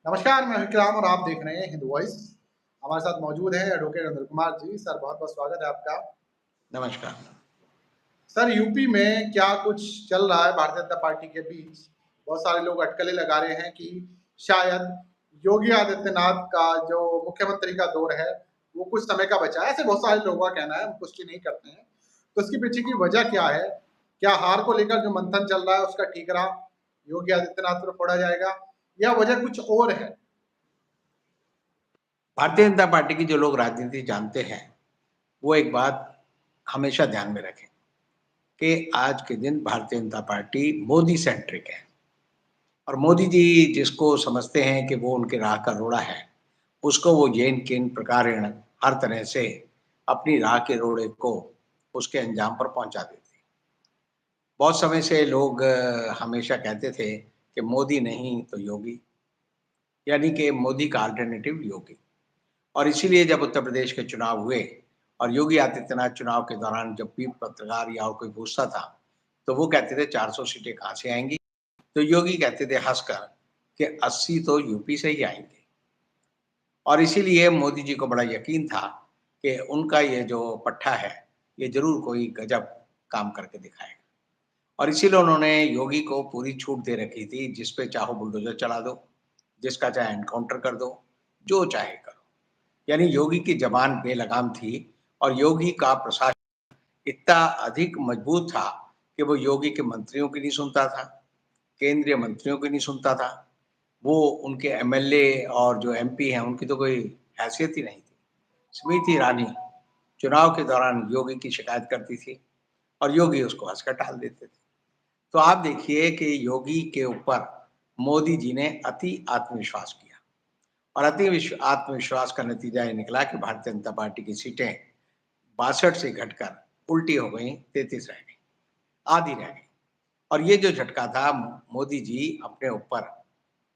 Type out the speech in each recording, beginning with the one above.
नमस्कार, मैं विक्राम और आप देख रहे हैं हिंदू वॉइस। हमारे साथ मौजूद हैं एडवोकेट अनिल कुमार जी। सर, बहुत-बहुत स्वागत है आपका। नमस्कार। सर, यूपी में क्या कुछ चल रहा है भारतीय जनता पार्टी के बीच? बहुत सारे लोग अटकलें लगा रहे हैं कि शायद योगी आदित्यनाथ का जो मुख्यमंत्री का दौर है, वो कुछ समय का बचा है। ऐसे बहुत सारे लोगों का कहना है, हम पुष्टि नहीं करते हैं। तो इसके पीछे की वजह क्या है? क्या हार को लेकर जो मंथन चल रहा है, उसका ठीकरा योगी आदित्यनाथ पर फोड़ा जाएगा या वजह कुछ और है? भारतीय जनता पार्टी की जो लोग राजनीति जानते हैं, वो एक बात हमेशा ध्यान में रखें कि आज के दिन भारतीय जनता पार्टी मोदी सेंट्रिक है और मोदी जी जिसको समझते हैं कि वो उनके राह का रोड़ा है, उसको वो येन-केन प्रकारेण हर तरह से अपनी राह के रोड़े को उसके अंजाम पर पहुँचा देते हैं। बहुत समय से लोग हमेशा कहते थे कि मोदी नहीं तो योगी, यानी कि मोदी का अल्टरनेटिव योगी। और इसीलिए जब उत्तर प्रदेश के चुनाव हुए और योगी आदित्यनाथ चुनाव के दौरान जब भी पत्रकार या और कोई पूछता था, तो वो कहते थे 400 सीटें कहाँ से आएँगी? तो योगी कहते थे हँसकर कि 80 तो यूपी से ही आएँगे। और इसीलिए मोदी जी को बड़ा यकीन था कि उनका ये जो पट्टा है, ये ज़रूर कोई गज़ब काम करके दिखाएगा। और इसीलिए उन्होंने योगी को पूरी छूट दे रखी थी, जिस पे चाहो बुलडोज़र चला दो, जिसका चाहे एनकाउंटर कर दो, जो चाहे करो। यानी योगी की ज़बान बेलगाम थी और योगी का प्रशासन इतना अधिक मजबूत था कि वो योगी के मंत्रियों की नहीं सुनता था, केंद्रीय मंत्रियों की नहीं सुनता था। वो उनके एमएलए और जो एमपी हैं, उनकी तो कोई हैसियत ही नहीं थी। स्मृति ईरानी चुनाव के दौरान योगी की शिकायत करती थी और योगी उसको हँसकर टाल देते थे। तो आप देखिए कि योगी के ऊपर मोदी जी ने अति आत्मविश्वास किया और आत्मविश्वास का नतीजा ये निकला कि भारतीय जनता पार्टी की सीटें 62 से घटकर उल्टी हो गई, 33 रह गई, आधी रह गई। और ये जो झटका था मोदी जी अपने ऊपर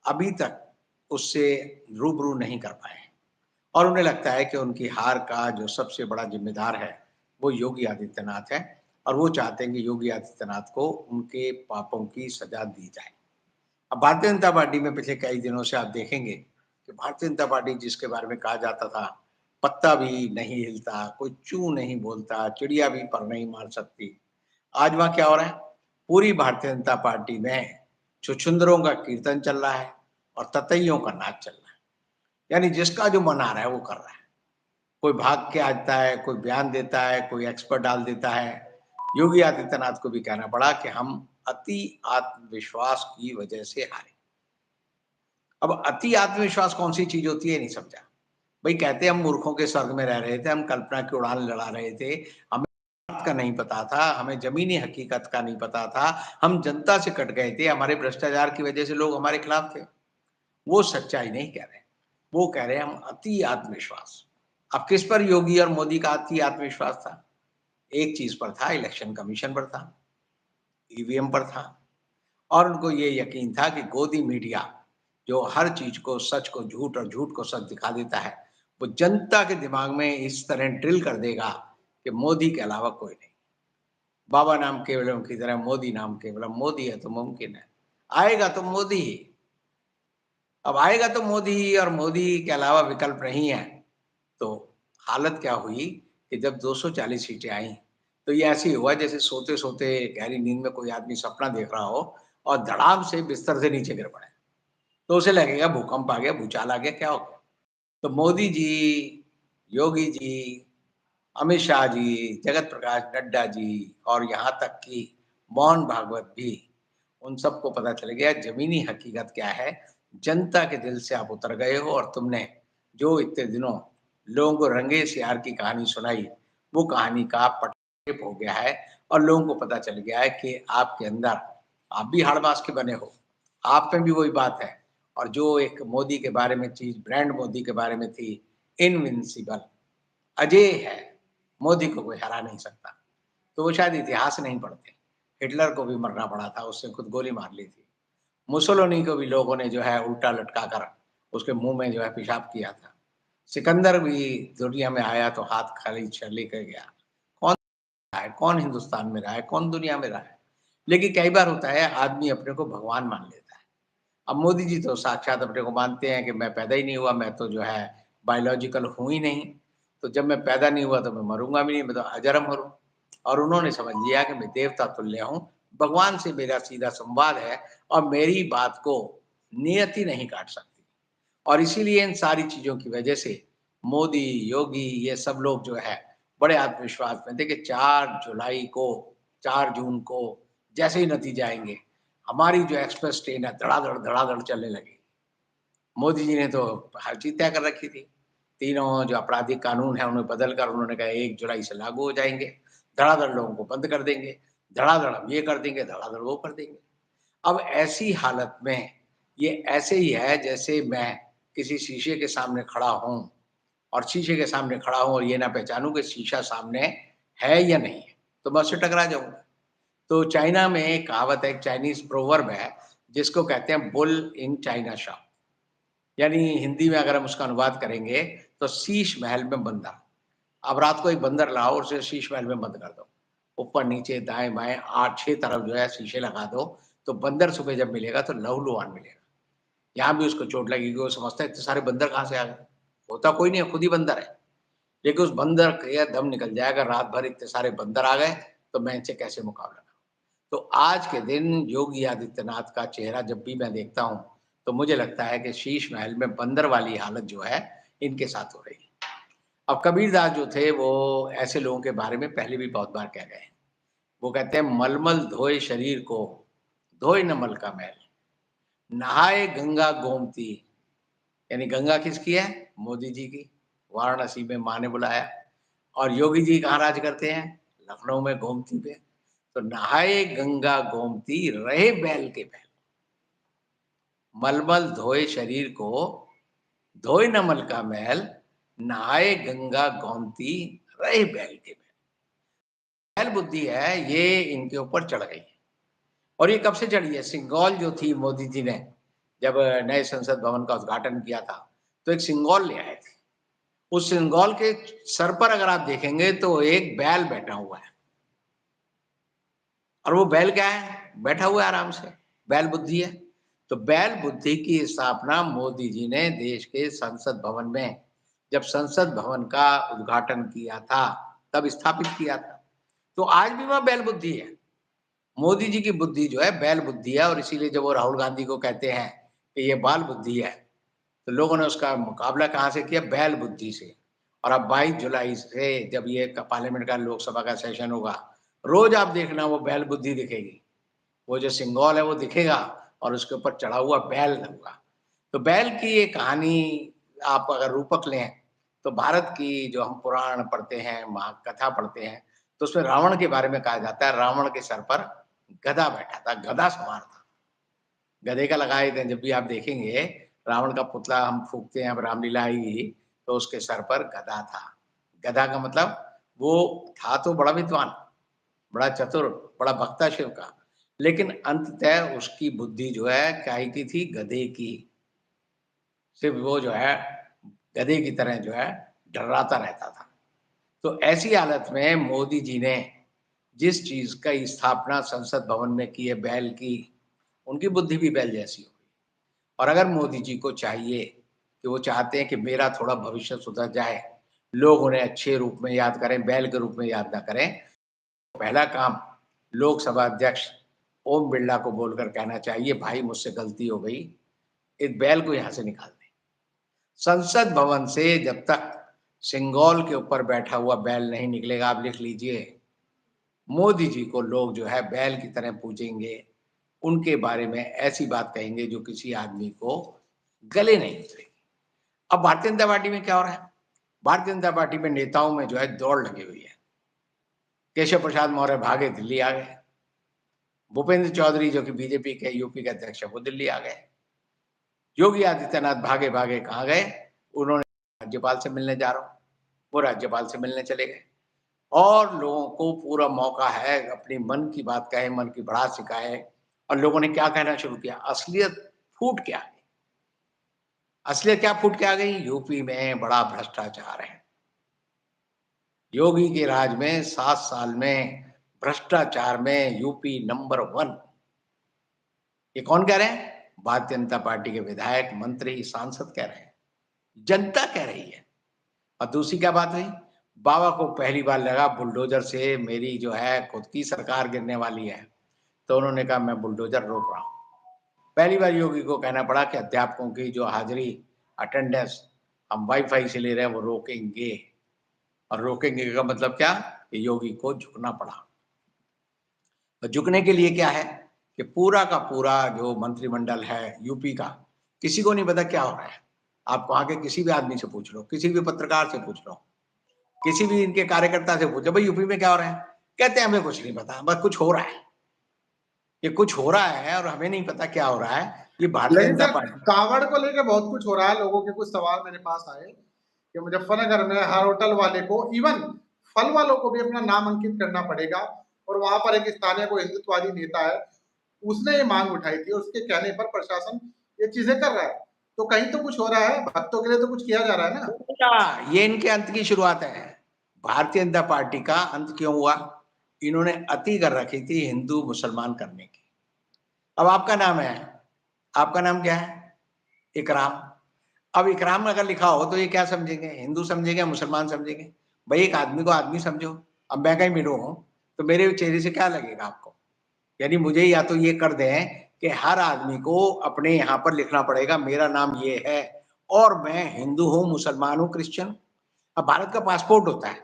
अभी तक उससे रूबरू नहीं कर पाए और उन्हें लगता है कि उनकी हार का जो सबसे बड़ा ज़िम्मेदार है, वो योगी आदित्यनाथ है और वो चाहते हैं कि योगी आदित्यनाथ को उनके पापों की सज़ा दी जाए। अब भारतीय जनता पार्टी में पिछले कई दिनों से आप देखेंगे कि भारतीय जनता पार्टी जिसके बारे में कहा जाता था, पत्ता भी नहीं हिलता, कोई चूँ नहीं बोलता, चिड़िया भी पर नहीं मार सकती। आज वहाँ क्या हो रहा है? पूरी भारतीय जनता पार्टी में छुछुंदरों का कीर्तन चल रहा है और ततैयों का नाच चल रहा है। यानी जिसका जो मन आ रहा है वो कर रहा है। कोई भाग के आता है, कोई बयान देता है, कोई एक्सपर्ट डाल देता है। योगी आदित्यनाथ को भी कहना पड़ा कि हम अति आत्मविश्वास की वजह से हारे। अब अति आत्मविश्वास कौन-सी चीज़ होती है, नहीं समझा। भई कहते हैं हम मूर्खों के स्वर्ग में रह रहे थे, हम कल्पना की उड़ान लड़ा रहे थे, हमें बात का नहीं पता था, हमें ज़मीनी हकीकत का नहीं पता था, हम जनता से कट गए थे, हमारे भ्रष्टाचार की वजह से लोग हमारे खिलाफ थे। वो सच्चाई नहीं कह रहे, वो कह रहे हैं हम अति आत्मविश्वास। अब किस पर योगी और मोदी का अति आत्मविश्वास था? एक चीज़ पर था, इलेक्शन कमीशन पर था, ईवीएम पर था और उनको ये यकीन था कि गोदी मीडिया जो हर चीज़ को, सच को झूठ और झूठ को सच दिखा देता है, वो जनता के दिमाग में इस तरह ड्रिल कर देगा कि मोदी के अलावा कोई नहीं। बाबा नाम केवलम की तरह मोदी नाम केवलम, मोदी है तो मुमकिन है। आएगा तो मोदी ही। अब आएगा तो मोदी ही और मोदी के अलावा विकल्प नहीं है। तो हालत क्या हुई कि जब 240 सीटें आईं, तो ये ऐसे ही हुआ जैसे सोते-सोते गहरी नींद में कोई आदमी सपना देख रहा हो और धड़ाम से बिस्तर से नीचे गिर पड़े। तो उसे लगेगा भूकंप आ गया, भूचाल आ गया, क्या हो गया? तो मोदी जी, योगी जी, अमित शाह जी, जगत प्रकाश नड्डा जी और यहाँ तक कि मोहन भागवत भी, उन सबको पता चल गया ज़मीनी हकीकत क्या है। जनता के दिल से आप उतर गए हो और तुमने जो इतने दिनों लोगों को रंगे सियार की कहानी सुनाई, वो कहानी का पटक्षेप हो गया है और लोगों को पता चल गया है कि आपके अंदर आप भी हाड़ माँस के बने हो। आप में भी वही बात है और जो एक मोदी के बारे में चीज़ ब्रांड मोदी के बारे में थी, इनविंसिबल, अजेय है, मोदी को कोई हरा नहीं सकता। तो वो शायद इतिहास नहीं पढ़ते। हिटलर को भी मरना पड़ा था, उसने खुद गोली मार ली थी। मुसोलिनी को भी लोगों ने जो है उल्टा लटका कर उसके मुँह में जो है पेशाब किया था। सिकंदर भी दुनिया में आया तो हाथ खाली छ लेकर गया। कौन रहा है, कौन हिंदुस्तान में रहा है, कौन दुनिया में रहा है? लेकिन कई बार होता है आदमी अपने को भगवान मान लेता है। अब मोदी जी तो साक्षात अपने को मानते हैं कि मैं पैदा ही नहीं हुआ, मैं तो जो है बायोलॉजिकल हूँ ही नहीं। तो जब मैं पैदा नहीं हुआ तो मैं मरूँगा भी नहीं, मैं तो अजर-अमर हूँ। और उन्होंने समझ लिया कि मैं देवता तुल्य हूँ, भगवान से मेरा सीधा संवाद है और मेरी बात को नियति नहीं काट सकती। और इसीलिए इन सारी चीज़ों की वजह से मोदी, योगी ये सब लोग जो है बड़े आत्मविश्वास में थे कि 4 जुलाई को 4 जून को जैसे ही नतीजे आएँगे, हमारी जो एक्सप्रेस ट्रेन है धड़ाधड़ चलने लगेगी। मोदी जी ने तो हर चीज़ तय कर रखी थी। तीनों जो आपराधिक कानून हैं उन्हें बदल कर उन्होंने कहा 1 जुलाई से लागू हो जाएँगे। धड़ाधड़ लोगों को बंद कर देंगे, धड़ाधड़ हम ये कर देंगे, धड़ाधड़ वो कर देंगे। अब ऐसी हालत में ये ऐसे ही है जैसे मैं किसी शीशे के सामने खड़ा हूँ और शीशे के सामने खड़ा हूँ और ये ना पहचानूँ कि शीशा सामने है या नहीं है, तो मैं उससे टकरा जाऊँगा। तो चाइना में एक कहावत है, एक चाइनीज़ प्रोवर्ब है, जिसको कहते हैं बुल इन चाइना शॉप। यानी हिंदी में अगर हम उसका अनुवाद करेंगे, तो शीश महल में बंदर। अब रात को एक बंदर लाओ और उसे शीश महल में बंद कर दो। ऊपर-नीचे, दाएँ-बाएँ 8-6 तरफ जो है शीशे लगा दो, तो बंदर सुबह जब मिलेगा तो लहू-लुहान मिलेगा। यहाँ भी उसको चोट लगेगी, वो समझता है इतने सारे बंदर कहाँ से आ गए? होता कोई नहीं है, खुद ही बंदर है। लेकिन उस बंदर का दम निकल जाएगा, रात भर इतने सारे बंदर आ गए, तो मैं इनसे कैसे मुकाबला करूँ? तो आज के दिन योगी आदित्यनाथ का चेहरा जब भी मैं देखता हूँ, तो मुझे लगता है कि शीश महल में बंदर वाली हालत जो है, इनके साथ हो रही है। अब कबीरदास जो थे, वो ऐसे लोगों के बारे में पहले भी बहुत बार कह गए हैं। वो कहते हैं, "मलमल धोए शरीर को, धोए न मल का मैल, नहाए गंगा गोमती।" यानी गंगा किसकी है? मोदी जी की। वाराणसी में माँ ने बुलाया और योगी जी कहाँ राज करते हैं? लखनऊ में गोमती पे। तो नहाए गंगा गोमती, रहे बैल के बैल। मलमल धोए शरीर को, धोए न मल का मैल, नहाए गंगा गोमती, रहे बैल के बैल। बैल बुद्धि है, ये इनके ऊपर चढ़ गई है। और ये कब से चढ़ी है? सिंगौल जो थी मोदी जी ने, जब नए संसद भवन का उद्घाटन किया था, तो एक सिंगौल ले आए थे। उस सिंगौल के सर पर अगर आप देखेंगे तो एक बैल बैठा हुआ है। और वो बैल क्या है? बैठा हुआ है आराम से, बैल बुद्धि है। तो बैल बुद्धि की स्थापना मोदी जी ने देश के संसद भवन में, जब संसद भवन का उद्घाटन किया था, तब स्थापित किया था। तो आज भी वहाँ बैल बुद्धि है। मोदी जी की बुद्धि जो है बैल बुद्धि है और इसीलिए जब वो राहुल गांधी को कहते हैं कि ये बाल बुद्धि है, तो लोगों ने उसका मुकाबला कहाँ से किया? बैल बुद्धि से। और अब 22 जुलाई से जब ये पार्लियामेंट का लोकसभा का सेशन होगा, रोज आप देखना वो बैल बुद्धि दिखेगी। वो जो सिंगल है वो दिखेगा और उसके ऊपर चढ़ा हुआ बैल होगा। तो बैल की ये कहानी आप अगर रूपक लें, तो भारत की जो हम पुराण पढ़ते हैं, महाकथा पढ़ते हैं, तो उसमें रावण के बारे में कहा जाता है, रावण के सर पर गधा बैठा था, गधा सवार था। गधे का लगाए थे, जब भी आप देखेंगे, रावण का पुतला हम फूँकते हैं, अब रामलीला आएगी, तो उसके सर पर गधा था। गधा का मतलब वो था तो बड़ा विद्वान, बड़ा चतुर, बड़ा भक्त था शिव का, लेकिन अंततः उसकी बुद्धि जो है काहे की थी? गधे की। सिर्फ़ वो जो है गधे की तरह जो है डर्राता रहता था। तो ऐसी हालत में मोदी जी ने जिस चीज़ का स्थापना संसद भवन में की है बैल की, उनकी बुद्धि भी बैल जैसी हो गई। और अगर मोदी जी को चाहिए कि वो चाहते हैं कि मेरा थोड़ा भविष्य सुधर जाए, लोग उन्हें अच्छे रूप में याद करें, बैल के रूप में याद ना करें, पहला काम लोकसभा अध्यक्ष ओम बिरला को बोलकर कहना चाहिए, भाई मुझसे गलती हो गई, इस बैल को यहाँ से निकाल दें। संसद भवन से जब तक सिंगौल के ऊपर बैठा हुआ बैल नहीं निकलेगा, आप लिख लीजिए, मोदी जी को लोग जो है बैल की तरह पूजेंगे, उनके बारे में ऐसी बात कहेंगे जो किसी आदमी को गले नहीं उतरेगी। अब भारतीय जनता पार्टी में क्या हो रहा है? भारतीय जनता पार्टी में नेताओं में जो है दौड़ लगी हुई है। केशव प्रसाद मौर्य भागे दिल्ली आ गए। भूपेंद्र चौधरी जो कि बीजेपी के यूपी के अध्यक्ष है, वो दिल्ली आ गए। योगी आदित्यनाथ भागे-भागे कहाँ गए? उन्होंने राज्यपाल से मिलने जा रहा हूँ, वो राज्यपाल से मिलने चले गए। और लोगों को पूरा मौका है अपनी मन की बात कहें, मन की भड़ास सिखाएँ और लोगों ने क्या कहना शुरू किया? असलियत फूट के आ गई। असलियत क्या फूट के आ गई? यूपी में बड़ा भ्रष्टाचार है। योगी के राज में 7 साल में भ्रष्टाचार में यूपी नंबर 1। ये कौन कह रहे हैं? भारतीय जनता पार्टी के विधायक, मंत्री, सांसद कह रहे हैं, जनता कह रही है। और दूसरी क्या बात हुई, बाबा को पहली बार लगा बुलडोजर से मेरी जो है खुद की सरकार गिरने वाली है, तो उन्होंने कहा मैं बुलडोजर रोक रहा हूं। पहली बार योगी को कहना पड़ा कि अध्यापकों की जो हाजिरी, अटेंडेंस हम वाईफाई से ले रहे हैं वो रोकेंगे। और रोकेंगे का मतलब क्या, कि योगी को झुकना पड़ा। तो झुकने के लिए क्या है कि पूरा का पूरा जो मंत्रिमंडल है यूपी का, किसी को नहीं पता क्या हो रहा है। आप वहां के किसी भी आदमी से पूछ लो, किसी भी पत्रकार से पूछ लो, किसी भी इनके कार्यकर्ता से पूछो, भाई यूपी में क्या हो रहा है, कहते हैं हमें कुछ नहीं पता, बस कुछ हो रहा है। ये कुछ हो रहा है और हमें नहीं पता क्या हो रहा है। ये भारतीय लेकिन जनता सर पार्टी। कावड़ को लेके बहुत कुछ हो रहा है। लोगों के कुछ सवाल मेरे पास आए कि मुजफ्फरनगर में हर होटल वाले को, इवन फल वालों को भी अपना नाम अंकित करना पड़ेगा। और वहां पर एक स्थानीय कोई हिंदुत्ववादी नेता है, उसने ये मांग उठाई थी, उसके कहने पर प्रशासन ये चीजें कर रहा है। तो कहीं तो कुछ हो रहा है, भक्तों के लिए तो कुछ किया जा रहा है ना। ये इनके अंत की शुरुआत है। भारतीय जनता पार्टी का अंत क्यों हुआ, इन्होंने अति कर रखी थी हिंदू मुसलमान करने की। अब आपका नाम है, आपका नाम क्या है, इकराम। अब इकराम अगर लिखा हो तो ये क्या समझेंगे, हिंदू समझेंगे, मुसलमान समझेंगे। भाई एक आदमी को आदमी समझो। अब मैं कहीं मिलूं तो मेरे चेहरे से क्या लगेगा आपको, यानी मुझे या तो ये कर दें कि हर आदमी को अपने यहाँ पर लिखना पड़ेगा मेरा नाम ये है और मैं हिंदू हूं, मुसलमान हूं, क्रिश्चियन। अब भारत का पासपोर्ट होता है,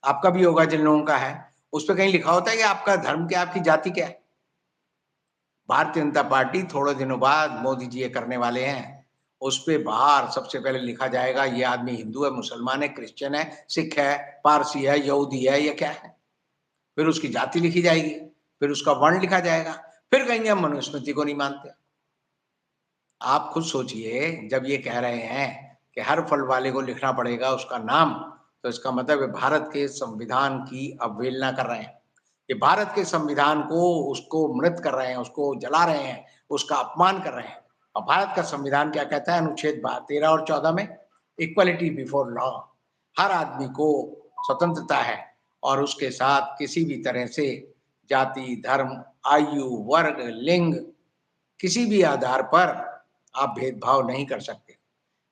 आपका भी होगा जिन लोगों का है, उस पर कहीं लिखा होता है कि आपका धर्म क्या, आपकी जाति क्या है। भारतीय जनता पार्टी थोड़े दिनों बाद मोदी जी ये करने वाले हैं, उस पे बाहर सबसे पहले लिखा जाएगा ये आदमी हिंदू है, मुसलमान है, क्रिश्चियन है, सिख है, पारसी है, यहूदी है, ये क्या है। फिर उसकी जाति लिखी जाएगी, फिर उसका वर्ण लिखा जाएगा, फिर कहेंगे हम मनुस्मृति को नहीं मानते। आप खुद सोचिए, जब ये कह रहे हैं कि हर फल वाले को लिखना पड़ेगा उसका नाम, तो इसका मतलब है भारत के संविधान की अवहेलना कर रहे हैं। ये भारत के संविधान को, उसको मृत कर रहे हैं, उसको जला रहे हैं, उसका अपमान कर रहे हैं। और भारत का संविधान क्या कहता है, अनुच्छेद 13 और 14 में, इक्वलिटी बिफोर लॉ, हर आदमी को स्वतंत्रता है और उसके साथ किसी भी तरह से जाति, धर्म, आयु, वर्ग, लिंग, किसी भी आधार पर आप भेदभाव नहीं कर सकते।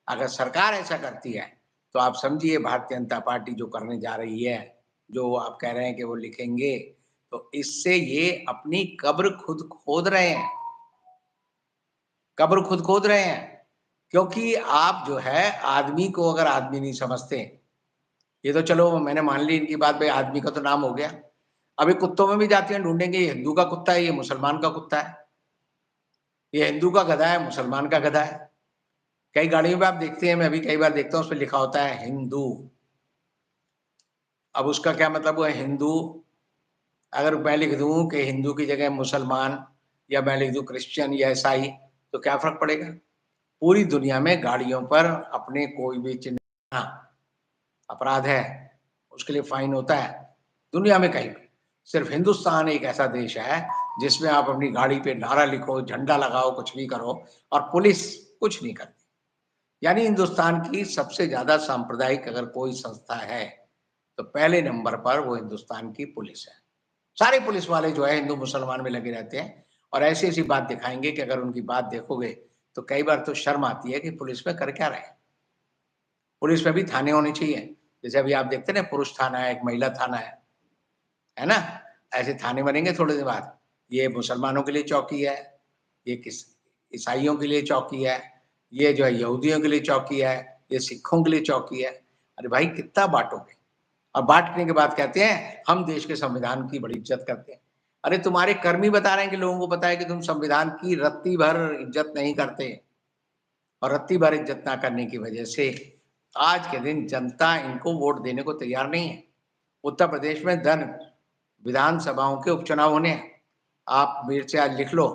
अगर सरकार ऐसा करती है तो आप समझिए भारतीय जनता पार्टी जो करने जा रही है, जो आप कह रहे हैं कि वो लिखेंगे, तो इससे ये अपनी कब्र खुद खोद रहे हैं, कब्र खुद खोद रहे हैं। क्योंकि आप जो है आदमी को अगर आदमी नहीं समझते, ये तो चलो मैंने मान ली इनकी बात, भाई आदमी का तो नाम हो गया। अभी कुत्तों में भी जातियां ढूंढेंगे, ये हिंदू का कुत्ता है, ये मुसलमान का कुत्ता है, ये हिंदू का गधा है, मुसलमान का गधा है। कई गाड़ियों में आप देखते हैं, मैं भी कई बार देखता हूँ, उस पर लिखा होता है हिंदू। अब उसका क्या मतलब हुआ हिंदू। अगर मैं लिख दूं कि हिंदू की जगह मुसलमान, या मैं लिख दूं क्रिश्चियन या ईसाई, तो क्या फर्क पड़ेगा। पूरी दुनिया में गाड़ियों पर अपने कोई भी चिन्ह अपराध है, उसके लिए फाइन होता है, दुनिया में कहीं भी। सिर्फ हिंदुस्तान एक ऐसा देश है जिसमें आप अपनी गाड़ी पे नारा लिखो, झंडा लगाओ, कुछ भी करो और पुलिस कुछ नहीं करती। यानी हिंदुस्तान की सबसे ज्यादा सांप्रदायिक अगर कोई संस्था है तो पहले नंबर पर वो हिंदुस्तान की पुलिस है। सारे पुलिस वाले जो है हिंदू मुसलमान में लगे रहते हैं और ऐसी ऐसी बात दिखाएंगे कि अगर उनकी बात देखोगे तो कई बार तो शर्म आती है कि पुलिस में कर क्या रहे हैं। पुलिस में भी थाने होने चाहिए, जैसे अभी आप देखते हैं ना, पुरुष थाना है, एक महिला थाना है ना। ऐसे थाने बनेंगे थोड़े दिन बाद। ये मुसलमानों के लिए चौकी है, ये किस ईसाइयों के लिए चौकी है, ये जो है यहूदियों के लिए चौकी है, ये सिखों के लिए चौकी है। अरे भाई कितना बांटोगे। और बांटने के बाद कहते हैं हम देश के संविधान की बड़ी इज्जत करते हैं। अरे तुम्हारे कर्मी बता रहे हैं कि लोगों को पता है कि तुम संविधान की रत्ती भर इज्जत नहीं करते, और रत्ती भर इज्जत ना करने की वजह से आज के दिन जनता इनको वोट देने को तैयार नहीं है। उत्तर प्रदेश में विधानसभाओं के उपचुनाव होने हैं। आप मेरे से आज लिख लो,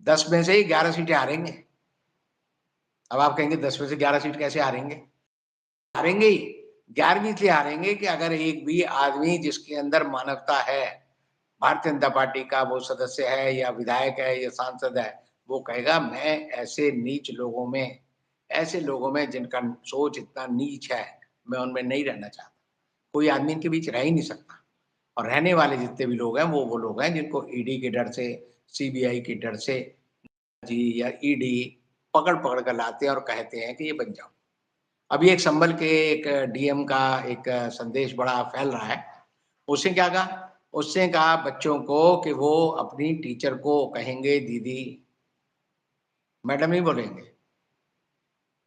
10 में से ही 11 सीटें हारेंगे। अब आप कहेंगे 10 में से 11 सीट कैसे हारेंगे, हारेंगे ही। 11वीं इसलिए हारेंगे कि अगर एक भी आदमी जिसके अंदर मानवता है, भारतीय जनता पार्टी का वो सदस्य है या विधायक है या सांसद है, वो कहेगा मैं ऐसे नीच लोगों में, ऐसे लोगों में जिनका सोच इतना नीच है, मैं उनमें नहीं रहना चाहता। कोई आदमी इनके बीच रह ही नहीं सकता। और रहने वाले जितने भी लोग हैं वो लोग हैं जिनको ईडी के डर से, सीबीआई के डर से जी या ईडी पकड़-पकड़ कर लाते हैं और कहते हैं कि ये बन जाओ। अभी एक संभल के एक डीएम का एक संदेश बड़ा फैल रहा है। उसने क्या कहा? उसने कहा बच्चों को कि वो अपनी टीचर को कहेंगे दीदी, मैडम नहीं बोलेंगे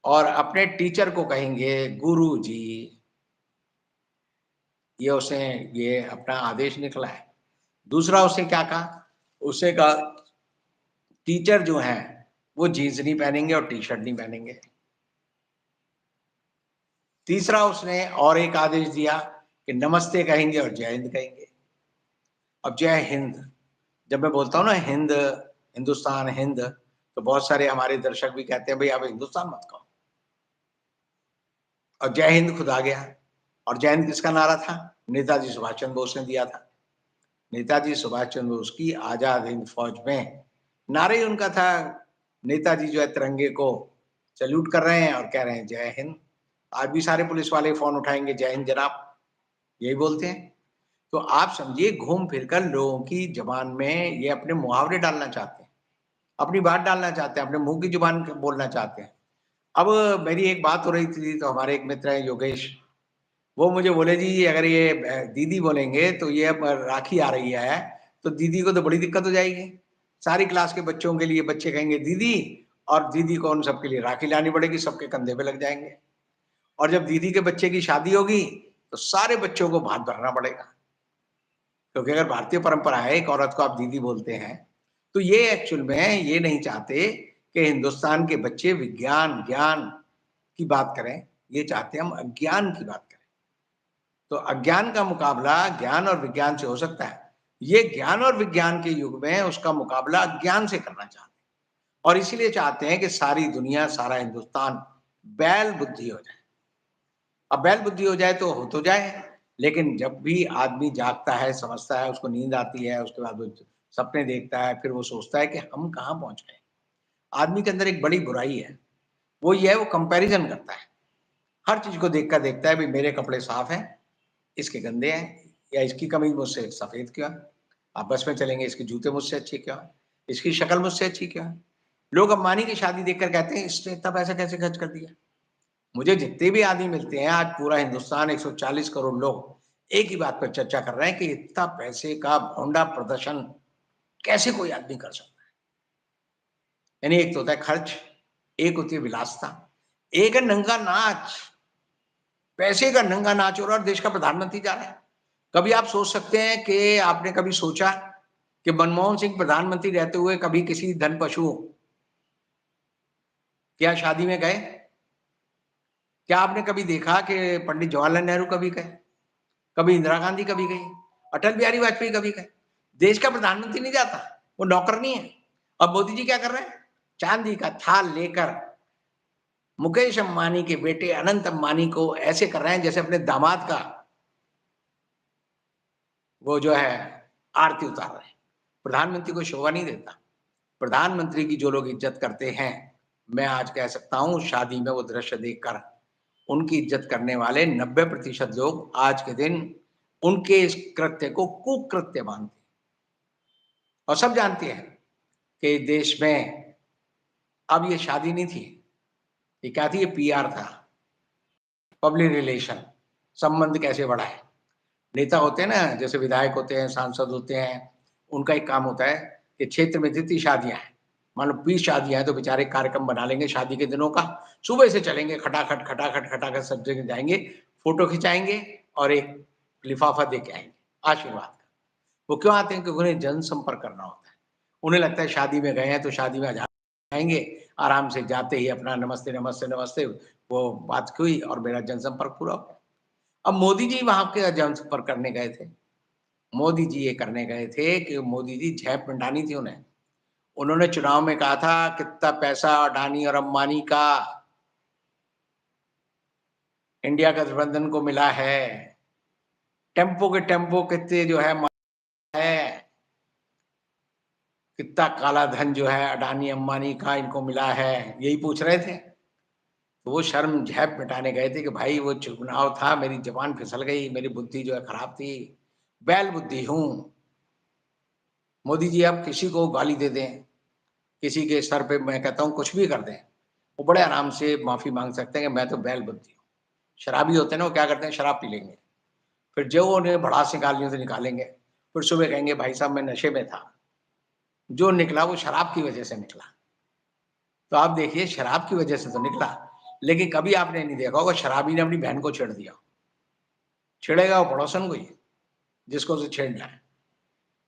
और अपने टीचर को कहेंगे गुरुजी। ये अपना आदेश निकला है। दूसरा उसने क्या कहा? उसने कहा टीचर जो हैं वो जीन्स नहीं पहनेंगे और टी-शर्ट नहीं पहनेंगे। तीसरा उसने और एक आदेश दिया कि नमस्ते कहेंगे और जय हिंद कहेंगे। अब जय हिंद, जब मैं बोलता हूँ ना हिंद, हिंदुस्तान, हिंद, तो बहुत सारे हमारे दर्शक भी कहते हैं भई आप हिंदुस्तान मत कहो। और जय हिंद खुद आ गया। और जय हिंद किसका नारा था? नेताजी सुभाष चंद्र बोस ने दिया था। नेताजी सुभाष चंद्र बोस की आजाद हिंद फौज में नारा ही उनका था, नेताजी जो है तिरंगे को सैल्यूट कर रहे हैं और कह रहे हैं जय हिंद। आज भी सारे पुलिस वाले फ़ोन उठाएँगे, जय हिंद जनाब, यही बोलते हैं। तो आप समझिए घूम फिर कर लोगों की ज़ुबान में ये अपने मुहावरे डालना चाहते हैं, अपनी बात डालना चाहते हैं, अपने मुँह की ज़ुबान बोलना चाहते हैं। अब मेरी एक बात हो रही थी तो हमारे एक मित्र हैं योगेश, वो मुझे बोले जी अगर ये दीदी बोलेंगे तो ये अब राखी आ रही है, तो दीदी को तो बड़ी दिक्कत हो जाएगी। सारी क्लास के बच्चों के लिए बच्चे कहेंगे दीदी और दीदी को उन सबके लिए राखी लानी पड़ेगी, सबके कंधे पे लग जाएँगे। और जब दीदी के बच्चे की शादी होगी, तो सारे बच्चों को भात भरना पड़ेगा। क्योंकि अगर भारतीय परंपरा है, एक औरत को आप दीदी बोलते हैं, तो ये एक्चुअल में ये नहीं चाहते कि हिंदुस्तान के बच्चे विज्ञान, ज्ञान की बात करें, ये चाहते हैं हम अज्ञान की बात करें। तो अज्ञान का मुकाबला ज्ञान और विज्ञान से हो सकता है। ये ज्ञान और विज्ञान के युग में उसका मुकाबला अज्ञान से करना चाहते हैं और इसीलिए चाहते हैं कि सारी दुनिया, सारा हिंदुस्तान बैल बुद्धि हो जाए। अब बैल बुद्धि हो जाए तो जाए, लेकिन जब भी आदमी जागता है, समझता है, उसको नींद आती है, उसके बाद वो सपने देखता है, फिर वो सोचता है कि हम कहाँ पहुँच गए। आदमी के अंदर एक बड़ी बुराई है, वो ये है वो कंपैरिज़न करता है। हर चीज़ को देखता देखता है, भई मेरे कपड़े साफ हैं, इसके गंदे हैं या इसकी कमीज़ मुझसे सफ़ेद क्यों है? आप बस में चलेंगे, इसके जूते मुझसे अच्छे क्यों हैं? इसकी शक्ल मुझसे अच्छी क्यों है? लोग अंबानी की शादी देखकर कहते हैं, इसने इतना पैसा कैसे खर्च कर दिया? मुझे जितने भी आदमी मिलते हैं, आज पूरा हिंदुस्तान 140 करोड़ लोग एक ही बात पर चर्चा कर रहे हैं कि इतना पैसे का भोंडा प्रदर्शन कैसे कोई आदमी कर सकता है? यानी एक तो होता है खर्च, एक होती है विलासिता, एक है नंगा नाच। पैसे का नंगा नाच हो रहा है और देश का प्रधानमंत्री जा रहा है। कभी आप सोच सकते हैं कि आपने कभी सोचा कि मनमोहन सिंह प्रधानमंत्री रहते हुए कभी किसी धनपशु क्या शादी में गए? क्या आपने कभी देखा कि पंडित जवाहरलाल नेहरू कभी गए? कभी इंदिरा गांधी कभी गई, अटल बिहारी वाजपेयी कभी गए। देश का प्रधानमंत्री नहीं जाता, वो नौकर नहीं है। अब मोदी जी क्या कर रहे हैं? चांदी का थाल लेकर मुकेश अंबानी के बेटे अनंत अंबानी को ऐसे कर रहे हैं जैसे अपने दामाद का वो जो है आरती उतार रहे हैं। प्रधानमंत्री को शोभा नहीं देता। प्रधानमंत्री की जो लोग इज्जत करते हैं, मैं आज कह सकता हूँ शादी में वो दृश्य देखकर उनकी इज्जत करने वाले 90% लोग आज के दिन उनके इस कृत्य को कुकृत्य मानते हैं और सब जानते हैं कि देश में अब ये शादी नहीं थी, ये क्या थी? ये पीआर था, पब्लिक रिलेशन, संबंध कैसे बढ़ाएँ। नेता होते हैं ना, जैसे विधायक होते हैं, सांसद होते हैं, उनका एक काम होता है कि क्षेत्र में जितनी शादियाँ हैं, मान लो 20 शादियाँ हैं, तो बेचारे कार्यक्रम बना लेंगे शादी के दिनों का, सुबह से चलेंगे खटाखट, खटाखट, खटाखट सब जगह जाएँगे, फ़ोटो खिंचाएँगे और एक लिफ़ाफ़ा दे के आएँगे, आशीर्वाद का। वो क्यों आते हैं? क्योंकि उन्हें जनसंपर्क करना होता है। उन्हें लगता है शादी में गए हैं, तो शादी में जाएँगे, आराम से जाते ही अपना नमस्ते, नमस्ते, नमस्ते, वो बात हुई और मेरा जनसंपर्क पूरा हो गया। अब मोदी जी वहाँ के जनसंपर्क करने गए थे। मोदी जी ये करने गए थे कि मोदी जी झेप पिंडानी थी उन्हें। उन्होंने चुनाव में कहा था कितना पैसा अडानी और अंबानी का इंडिया गठबंधन को मिला है। टेम्पो के टेम्पो कितने जो है कितना काला धन जो है अडानी अंबानी का इनको मिला है, यही पूछ रहे थे। तो वो शर्म झेप मिटाने गए थे कि भाई वो चुनाव था, मेरी ज़बान फिसल गई, मेरी बुद्धि जो है खराब थी, बैल बुद्धि हूँ। मोदी जी अब किसी को गाली दे दें, किसी के सर पे मैं कहता हूँ कुछ भी कर दें, वो बड़े आराम से माफ़ी माँग सकते हैं कि मैं तो बैल बुद्धि हूँ। शराबी होते हैं ना, वो क्या करते हैं, शराब पी लेंगे, फिर जो उन्हें भड़ास निकालनी हो तो निकालेंगे, फिर सुबह कहेंगे भाई साहब मैं नशे में था। जो निकला वो शराब की वजह से निकला। तो आप देखिए शराब की वजह से तो निकला, लेकिन कभी आपने नहीं देखा होगा शराबी ने अपनी बहन को छेड़ दिया। छेड़ेगा वो पड़ोसन को ही, जिसको उसे छेड़ना है।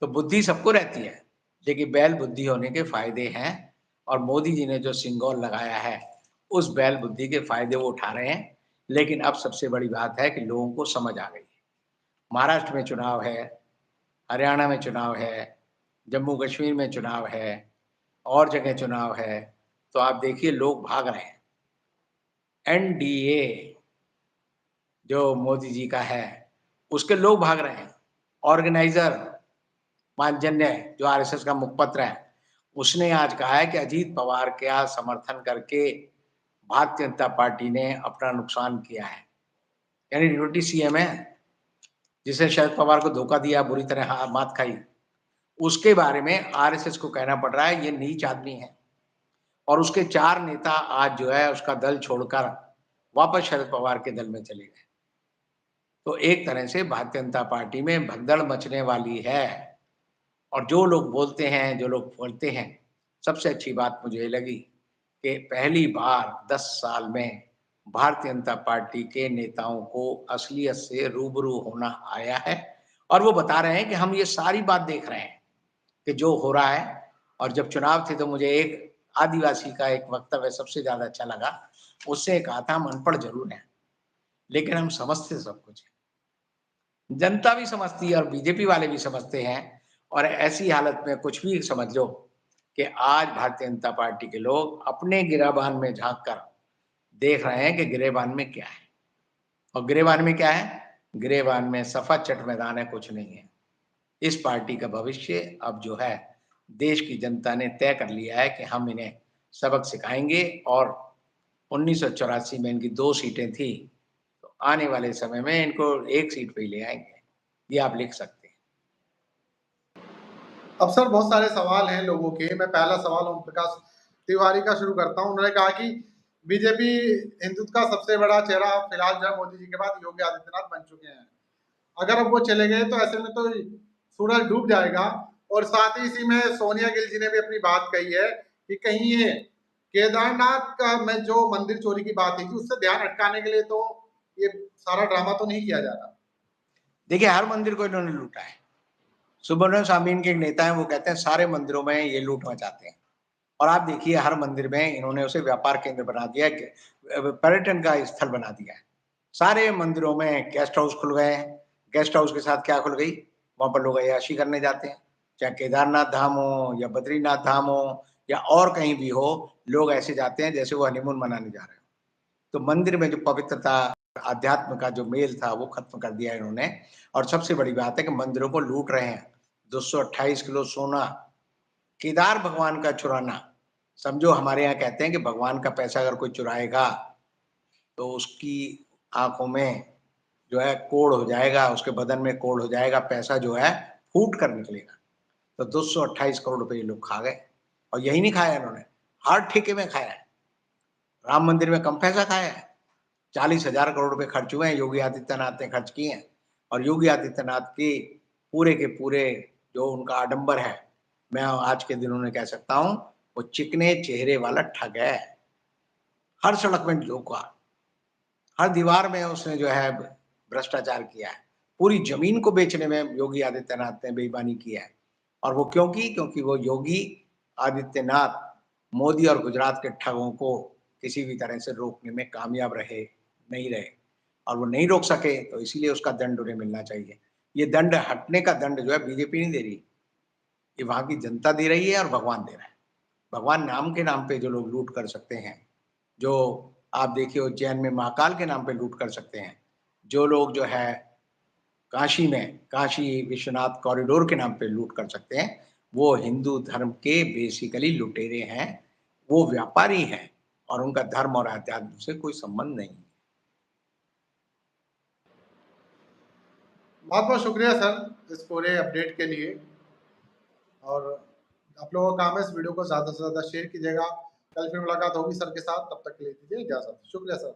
तो बुद्धि सबको रहती है, लेकिन बैल बुद्धि होने के फ़ायदे हैं और मोदी जी ने जो सिंगल लगाया है, उस बैल बुद्धि के फ़ायदे वो उठा रहे हैं। लेकिन अब सबसे बड़ी बात है कि लोगों को समझ आ गई है। महाराष्ट्र में चुनाव है, हरियाणा में चुनाव है, जम्मू कश्मीर में चुनाव है, और जगह चुनाव है, तो आप देखिए लोग भाग रहे हैं। एनडीए जो मोदी जी का है, उसके लोग भाग रहे हैं। ऑर्गेनाइज़र पांचजन्य जो आरएसएस का मुखपत्र है, उसने आज कहा है कि अजीत पवार का समर्थन करके भारतीय जनता पार्टी ने अपना नुकसान किया है। यानी डिप्टी सीएम है, जिसने शरद पवार को धोखा दिया, बुरी तरह मात खाई, उसके बारे में आरएसएस को कहना पड़ रहा है ये नीच आदमी है। और उसके 4 नेता आज जो है उसका दल छोड़कर वापस शरद पवार के दल में चले गए। तो एक तरह से भारतीय जनता पार्टी में भगदड़ मचने वाली है। और जो लोग बोलते हैं, जो लोग बोलते हैं, सबसे अच्छी बात मुझे ये लगी कि पहली बार 10 साल में भारतीय जनता पार्टी के नेताओं को असलियत से रूबरू होना आया है और वो बता रहे हैं कि हम ये सारी बात देख रहे हैं कि जो हो रहा है। और जब चुनाव थे तो मुझे एक आदिवासी का एक वक्तव्य सबसे ज़्यादा अच्छा लगा। उसने कहा था हम अनपढ़ ज़रूर हैं, लेकिन हम समझते सब कुछ हैं। जनता भी समझती है और बीजेपी वाले भी समझते हैं और ऐसी हालत में कुछ भी समझ लो कि आज भारतीय जनता पार्टी के लोग अपने गिरेबान में झाँक कर देख रहे हैं कि गिरेबान में क्या है। और गिरेबान में क्या है? गिरेबान में सफा चट मैदान है, कुछ नहीं है। इस पार्टी का भविष्य अब जो है देश की जनता ने तय कर लिया है कि हम इन्हें सबक सिखाएँगे और 1984 में इनकी 2 सीटें थी, तो आने वाले समय में इनको 1 सीट पे ही ले आएँगे। ये आप लिख सकते हैं। अब सर बहुत सारे सवाल हैं लोगों के। मैं पहला सवाल ओम प्रकाश तिवारी का शुरू करता हूँ। उन्होंने कहा कि बीजेपी हिंदुत्व का सबसे बड़ा चेहरा फिलहाल जो है मोदी जी के बाद योगी आदित्यनाथ बन चुके हैं। अगर अब वो चले गए तो ऐसे में तो सूरज डूब जाएगा। और साथ ही इसी में सोनिया गिल जी ने भी अपनी बात कही है कि कहीं ये केदारनाथ का में जो मंदिर चोरी की बात थी उससे ध्यान अटकाने के लिए तो ये सारा ड्रामा तो नहीं किया जा रहा। देखिए हर मंदिर को इन्होंने लूटा है। सुब्रमण्यम स्वामी इनके एक नेता हैं, वो कहते हैं सारे मंदिरों में ये लूट मचाते हैं। और आप देखिए हर मंदिर में इन्होंने उसे व्यापार केंद्र बना दिया है, पर्यटन का स्थल बना दिया है। सारे मंदिरों में गेस्ट हाउस खुल गए हैं। गेस्ट हाउस के साथ क्या खुल गई? वहाँ पर लोग अय्याशी करने जाते हैं। चाहे केदारनाथ धाम हो या बद्रीनाथ धाम हो या और कहीं भी हो, लोग ऐसे जाते हैं जैसे वो हनीमून मनाने जा रहे हो। तो मंदिर में जो पवित्रता, अध्यात्म का जो मेल था वो खत्म कर दिया इन्होंने। और सबसे बड़ी बात है कि मंदिरों को लूट रहे हैं। 228 किलो सोना, केदार भगवान का चुराना। समझो हमारे यहाँ कहते हैं कि भगवान का पैसा अगर कोई चुराएगा तो उसकी आँखों में जो है कोढ़ हो जाएगा, उसके बदन में कोढ़ हो जाएगा, पैसा जो है फूट कर निकलेगा। तो 228 करोड़ रुपए ये लोग खा गए। और यही नहीं खाया इन्होंने, हर ठेके में खाया है। राम मंदिर में कम पैसा खाया है। 40,000 करोड़ रुपए खर्च हुए हैं, योगी आदित्यनाथ ने खर्च किए हैं। और योगी आदित्यनाथ के पूरे जो उनका आडंबर है, मैं आज के दिन उन्हें कह सकता हूँ, वो चिकने चेहरे वाला ठग है। हर सड़क में धोखा, हर दीवार में उसने जो है भ्रष्टाचार किया है। पूरी ज़मीन को बेचने में योगी आदित्यनाथ ने बेईमानी की है। और वो क्यों की? क्योंकि वो योगी आदित्यनाथ मोदी और गुजरात के ठगों को किसी भी तरह से रोकने में कामयाब नहीं रहे। और वो नहीं रोक सके तो इसीलिए उसका दंड उन्हें मिलना चाहिए। ये दंड हटने का दंड जो है बीजेपी नहीं दे रही, ये वहाँ की जनता दे रही है और भगवान दे रहा है। भगवान नाम के नाम पे जो लोग लूट कर सकते हैं, जो आप देखिए उज्जैन में महाकाल के नाम पे लूट कर सकते हैं, जो लोग जो है काशी में काशी विश्वनाथ कॉरिडोर के नाम पे लूट कर सकते हैं, वो हिंदू धर्म के बेसिकली लुटेरे हैं, वो व्यापारी हैं और उनका धर्म और अध्यात्म से कोई संबंध नहीं। बहुत बहुत शुक्रिया सर इस पूरे अपडेट के लिए। और आप लोगों का काम है इस वीडियो को ज़्यादा से ज़्यादा शेयर कीजिएगा। कल फिर मुलाकात होगी सर के साथ, तब तक के लिए दीजिए इजाज़त। शुक्रिया सर।